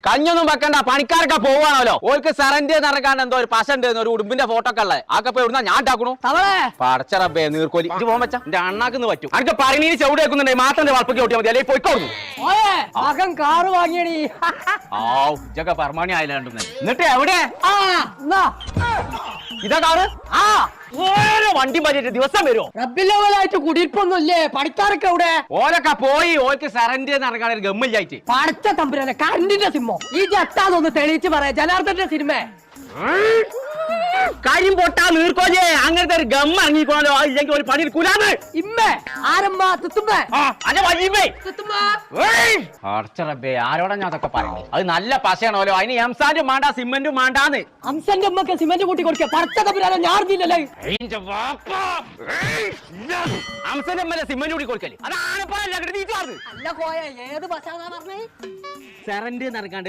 കഞ്ഞൊന്നും വെക്കണ്ട, പണിക്കാരൊക്കെ പോവാണല്ലോ. ഓൾക്ക് സെറന്റ് നടക്കാണ്ട് എന്തോ ഒരു പശ ഉണ്ട്, ഒരു ഉടുമ്പിന്റെ ഫോട്ടോ ഒക്കെ ഉള്ളത്. ആക്കെ ഇവിടുന്ന ഞാൻ ഉണ്ടാക്കണു പടച്ചറബേ നീർക്കോലി. ഇത് പോകാൻ വെച്ചാ എന്റെ അണ്ണാക്കുന്ന് പറ്റും. അനക്ക് പറഞ്ഞീന് ചെവിടെ വെക്കുന്നുണ്ട്, മാത്രം വളപ്പൊക്കെ ഓട്ടിയാൽ മതി, അല്ലെങ്കിൽ പോയിക്കോടുന്നു. മകൻ കാറ് വാങ്ങിയണി. ഇതൊക്കെ പറമണി ആയില്ലാണ്ട്. എന്നിട്ട് എവിടെ ഇതാ കാറ്? ഓരോ വണ്ടി പറ്റിട്ട് ദിവസം വരുമോ? റബ്ബിലവലായിട്ട് കുടിയിരിപ്പൊന്നുമില്ലേ? പണിക്കാരൊക്കെ എവിടെ? ഓലൊക്കെ പോയി. ഓർക്ക് സെറന്റ് നടക്കാൻ ഒരു ഗമ്മില്ലായിട്ട്. പടച്ച തമ്പുരാനെ, കറണ്ടിന്റെ സിനിമ ഈ ജത്താന്നൊന്ന് തെളിയിച്ച് പറയാം. ജനാർദ്ദന്റെ സിനിമ കാര്യം പൊട്ടാ നീർക്കോലേ. അങ്ങനത്തെ ഒരു ഗമ്മ ഇറങ്ങിക്കോളോ, ഇല്ലെങ്കിൽ ഒരു പണി എടുക്കൂലാന്ന്. ഇമ്മേ ആരമ്മ തുത്തുമ്മേ അടച്ചറബേ, ആരോടാ ഞാൻ അതൊക്കെ പറഞ്ഞു? അത് നല്ല പശയാണല്ലോ, അതിന് എംസാന്റും മാണ്ടാ സിമെന്റും മാണ്ടാന്ന്. അംസന്റെ അമ്മക്ക് സിമന്റ് കൂട്ടി കൊടുക്കുക. പടച്ച തമ്പുരാനെ ഞാൻ അറിഞ്ഞില്ലല്ലേ. അംസന്റെ അമ്മ സിമെന്റ് കൂടി കൊടുക്കല്? അത് ആനപ്പാടല്ല. അല്ല കോയ, ഏത് ബസ്സാന്നാ പറഞ്ഞേ? സെറന്റ് നടക്കാണ്ട്